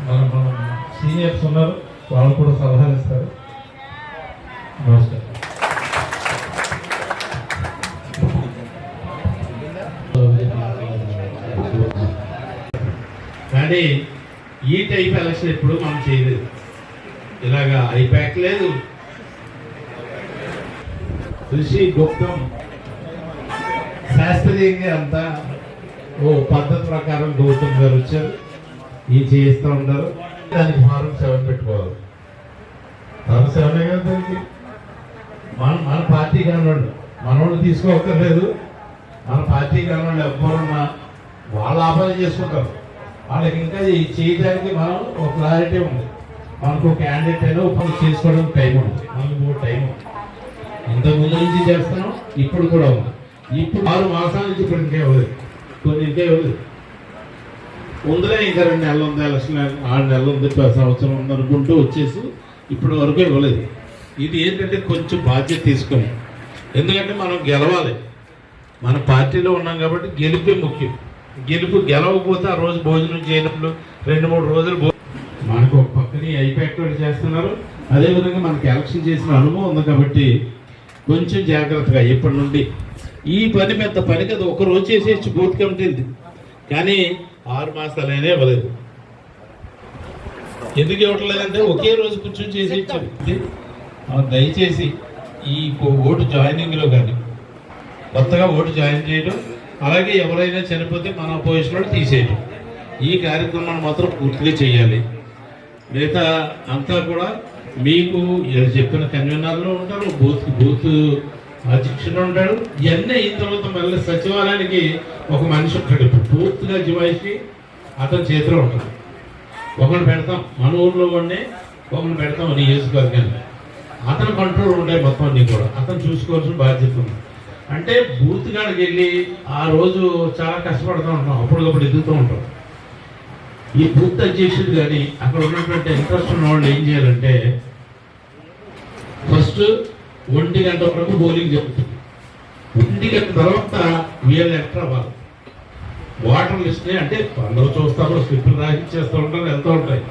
మన సీనియర్స్ ఉన్నారు, వాళ్ళు కూడా సలహాలు ఇస్తారు. నమస్కారం. కానీ ఈ టైప్ ఎలక్షన్ ఎప్పుడు మనం చేయలేదు. ఇలాగా ఐప్యాక్ లేదు, కృషి గుప్తం శాస్త్రీయంగా అంతా ఓ పద్ధతి ప్రకారం గౌతమ్ గారు వచ్చారు, ఈ చేస్తూ ఉంటారు. దానికి ఫారం 7 పెట్టుకోవాలి. ఫారం 7 కదా దానికి. మన పార్టీ కానివాళ్ళు మనోళ్ళు తీసుకోక్కర్లేదు. మన పార్టీ కానివాళ్ళు ఎవరున్నా వాళ్ళ ఆపాదన చేసుకుంటారు. వాళ్ళకి ఇంకా చేయడానికి మనం ఒక క్లారిటీ ఉంది. మనకు క్యాండిడేట్ అయినా ఉపయోగం చేసుకోవడానికి టైం ఉంది. మనకు కూడా టైం ఉంది. ఇంతకుముందు నుంచి చేస్తున్నాం, ఇప్పుడు కూడా ఉంది. ఇప్పుడు 6 మాసాల నుంచి ఇప్పుడు ఇంకా ఇవ్వలేదు, కొన్ని ఇంకా ఇవ్వలేదు. ముందులే ఇంకా 2 నెలలు ఉంది, ఎలక్షన్ 6 నెలలు ఉంది, సంవత్సరం ఉంది అనుకుంటూ వచ్చేసి ఇప్పటి వరకు ఇవ్వలేదు. ఇది ఏంటంటే కొంచెం బాధ్యత తీసుకొని, ఎందుకంటే మనం గెలవాలి. మన పార్టీలో ఉన్నాం కాబట్టి గెలిపే ముఖ్యం. గెలవకపోతే ఆ రోజు భోజనం చేయనప్పుడు 2-3 రోజులు మనకు ఒక పక్కని ఐప్యాక్ చేస్తున్నారు. అదేవిధంగా మనకి ఎలక్షన్ చేసిన అనుభవం ఉంది కాబట్టి కొంచెం జాగ్రత్తగా ఇప్పటి నుండి ఈ పని పెద్ద పని కదా, ఒక రోజు చేసేసి బూత్ కమిటీది. కానీ 6 మాసాలైనా ఇవ్వలేదు. ఎందుకు ఇవ్వట్లేదంటే ఒకే రోజు కూర్చొని చేసేసారు. దయచేసి ఈ ఓటు జాయినింగ్లో కానీ కొత్తగా ఓటు జాయిన్ చేయడం, అలాగే ఎవరైనా చనిపోతే మన పొజిషన్లో తీసేయడం, ఈ కార్యక్రమాన్ని మాత్రం పూర్తిగా చేయాలి. మిగతా అంతా కూడా మీకు చెప్పిన కన్వీనర్లు ఉంటారు, బూత్ అధ్యక్షుడు ఉంటాడు. ఇవన్నీ అయిన తర్వాత మళ్ళీ సచివాలయానికి ఒక మనిషి ఉంటాడు. పూర్తిగా జివాయిషి అతని చేతిలో ఉంటుంది. ఒకరిని పెడతాం మన ఊర్లో ఉండే, ఒకరిని పెడతాం నియోజకవర్గాన్ని. అతని కంట్రోల్ ఉంటాయి మొత్తం అన్నీ కూడా. అతను చూసుకోవాల్సిన బాధ్యత ఉంది. అంటే బూత్ కాడికి వెళ్ళి ఆ రోజు చాలా కష్టపడుతూ ఉంటాం, అప్పటికప్పుడు ఎదుగుతూ ఉంటాం. ఈ బూత్ అధ్యక్షుడు కానీ అక్కడ ఉన్నటువంటి ఇంట్రెస్ట్ ఉన్న వాళ్ళు ఏం చేయాలంటే, ఫస్ట్ 1 గంట వరకు బౌలింగ్ జరుగుతుంది. 1 గంట తర్వాత వీళ్ళు ఎంటర్ అవ్వాలి. వాటర్ లిస్ట్ని అంటే అందరూ చూస్తారు, స్లిప్లు రాసిచ్చేస్తూ ఉంటారు, వెళ్తూ ఉంటాయి.